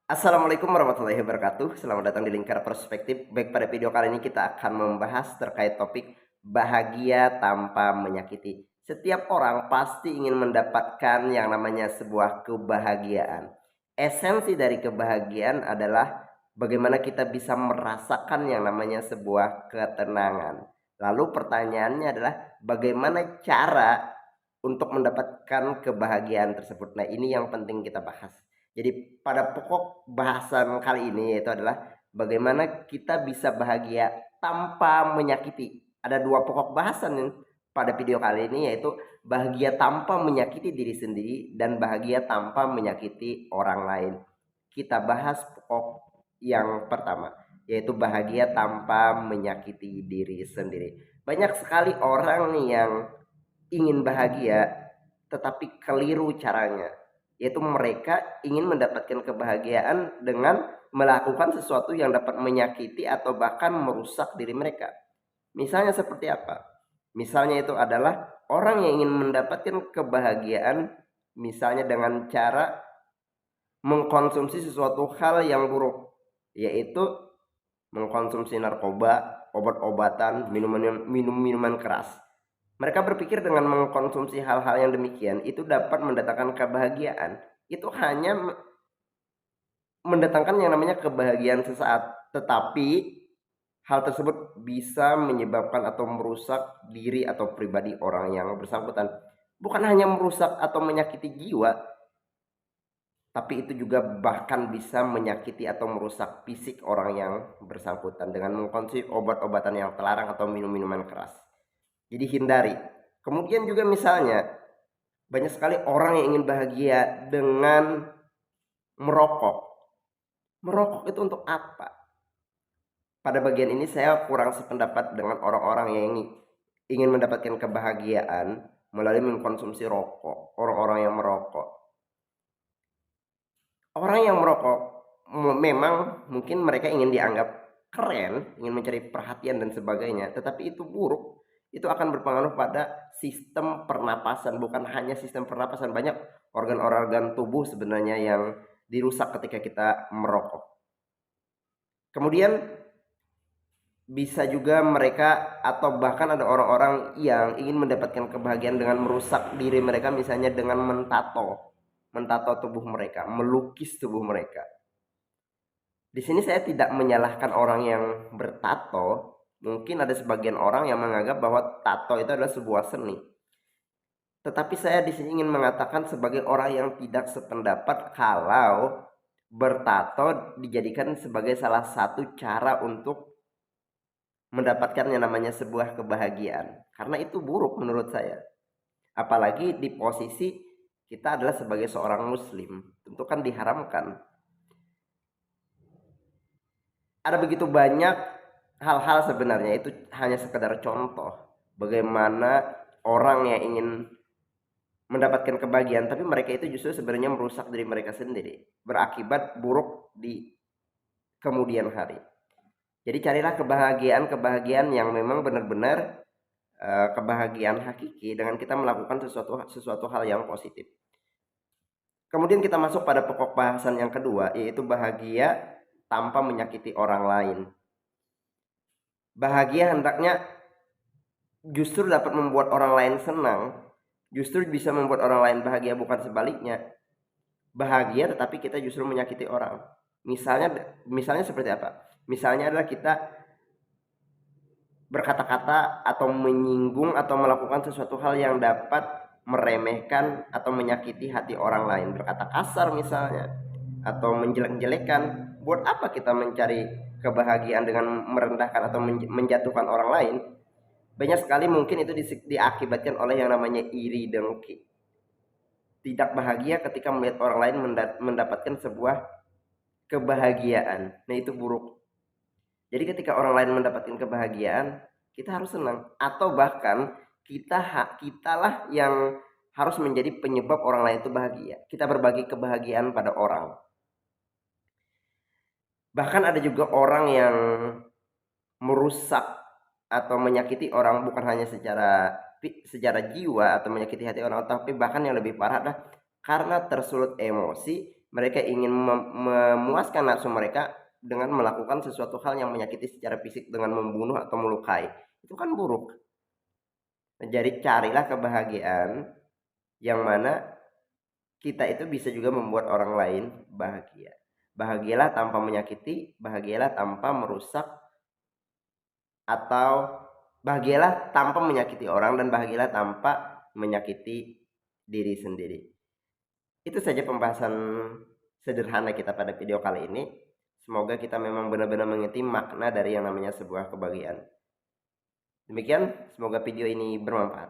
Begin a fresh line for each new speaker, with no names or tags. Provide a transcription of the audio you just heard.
Assalamualaikum warahmatullahi wabarakatuh. Selamat datang di Lingkar Perspektif. Baik, pada video kali ini kita akan membahas terkait topik bahagia tanpa menyakiti. Setiap orang pasti ingin mendapatkan yang namanya sebuah kebahagiaan. Esensi dari kebahagiaan adalah bagaimana kita bisa merasakan yang namanya sebuah ketenangan. Lalu pertanyaannya adalah bagaimana cara untuk mendapatkan kebahagiaan tersebut. Nah, ini yang penting kita bahas. Jadi pada pokok bahasan kali ini yaitu adalah bagaimana kita bisa bahagia tanpa menyakiti. Ada dua pokok bahasan pada video kali ini, yaitu bahagia tanpa menyakiti diri sendiri dan bahagia tanpa menyakiti orang lain. Kita bahas pokok yang pertama, yaitu bahagia tanpa menyakiti diri sendiri. Banyak sekali orang nih yang ingin bahagia tetapi keliru caranya, yaitu mereka ingin mendapatkan kebahagiaan dengan melakukan sesuatu yang dapat menyakiti atau bahkan merusak diri mereka. Misalnya seperti apa? Misalnya itu adalah orang yang ingin mendapatkan kebahagiaan misalnya dengan cara mengkonsumsi sesuatu hal yang buruk, yaitu mengkonsumsi narkoba, obat-obatan, minuman keras. Mereka berpikir dengan mengkonsumsi hal-hal yang demikian itu dapat mendatangkan kebahagiaan. Itu hanya mendatangkan yang namanya kebahagiaan sesaat, tetapi hal tersebut bisa menyebabkan atau merusak diri atau pribadi orang yang bersangkutan. Bukan hanya merusak atau menyakiti jiwa, tapi itu juga bahkan bisa menyakiti atau merusak fisik orang yang bersangkutan dengan mengkonsumsi obat-obatan yang terlarang atau minum-minuman keras. Jadi hindari. Kemudian juga misalnya banyak sekali orang yang ingin bahagia dengan merokok. Merokok itu untuk apa? Pada bagian ini saya kurang sependapat dengan orang-orang yang ingin mendapatkan kebahagiaan melalui mengkonsumsi rokok, orang-orang yang merokok. Orang yang merokok memang mungkin mereka ingin dianggap keren, ingin mencari perhatian dan sebagainya, tetapi itu buruk. Itu akan berpengaruh pada sistem pernapasan, bukan hanya sistem pernapasan, banyak organ-organ tubuh sebenarnya yang dirusak ketika kita merokok. Kemudian bisa juga mereka atau bahkan ada orang-orang yang ingin mendapatkan kebahagiaan dengan merusak diri mereka, misalnya dengan mentato tubuh mereka, melukis tubuh mereka. Di sini saya tidak menyalahkan orang yang bertato. Mungkin ada sebagian orang yang menganggap bahwa tato itu adalah sebuah seni. Tetapi saya di sini ingin mengatakan sebagai orang yang tidak sependapat kalau bertato dijadikan sebagai salah satu cara untuk mendapatkan yang namanya sebuah kebahagiaan. Karena itu buruk menurut saya. Apalagi di posisi kita adalah sebagai seorang muslim, tentu kan diharamkan. Ada begitu banyak hal-hal sebenarnya, itu hanya sekedar contoh bagaimana orang yang ingin mendapatkan kebahagiaan tapi mereka itu justru sebenarnya merusak diri mereka sendiri, berakibat buruk di kemudian hari. Jadi carilah kebahagiaan yang memang benar-benar kebahagiaan hakiki dengan kita melakukan sesuatu hal yang positif. Kemudian kita masuk pada pokok bahasan yang kedua, yaitu bahagia tanpa menyakiti orang lain. Bahagia hendaknya justru dapat membuat orang lain senang, justru bisa membuat orang lain bahagia, bukan sebaliknya. Bahagia tetapi kita justru menyakiti orang. Misalnya seperti apa? Misalnya adalah kita berkata-kata atau menyinggung atau melakukan sesuatu hal yang dapat meremehkan atau menyakiti hati orang lain, berkata kasar misalnya, atau menjelek-jelekan. Buat apa kita mencari kebahagiaan dengan merendahkan atau menjatuhkan orang lain? Banyak sekali mungkin itu diakibatkan oleh yang namanya iri dengki. Tidak bahagia ketika melihat orang lain mendapatkan sebuah kebahagiaan. Nah, itu buruk. Jadi ketika orang lain mendapatkan kebahagiaan, kita harus senang, atau bahkan kitalah yang harus menjadi penyebab orang lain itu bahagia. Kita berbagi kebahagiaan pada orang. Bahkan ada juga orang yang merusak atau menyakiti orang bukan hanya secara jiwa atau menyakiti hati orang, tapi bahkan yang lebih parah adalah karena tersulut emosi Mereka ingin memuaskan nafsu mereka dengan melakukan sesuatu hal yang menyakiti secara fisik dengan membunuh atau melukai. Itu kan buruk. Jadi carilah kebahagiaan yang mana kita itu bisa juga membuat orang lain bahagia. Bahagialah tanpa menyakiti, bahagialah tanpa merusak, atau bahagialah tanpa menyakiti orang, dan bahagialah tanpa menyakiti diri sendiri. Itu saja pembahasan sederhana kita pada video kali ini. Semoga kita memang benar-benar mengerti makna dari yang namanya sebuah kebahagiaan. Demikian, semoga video ini bermanfaat.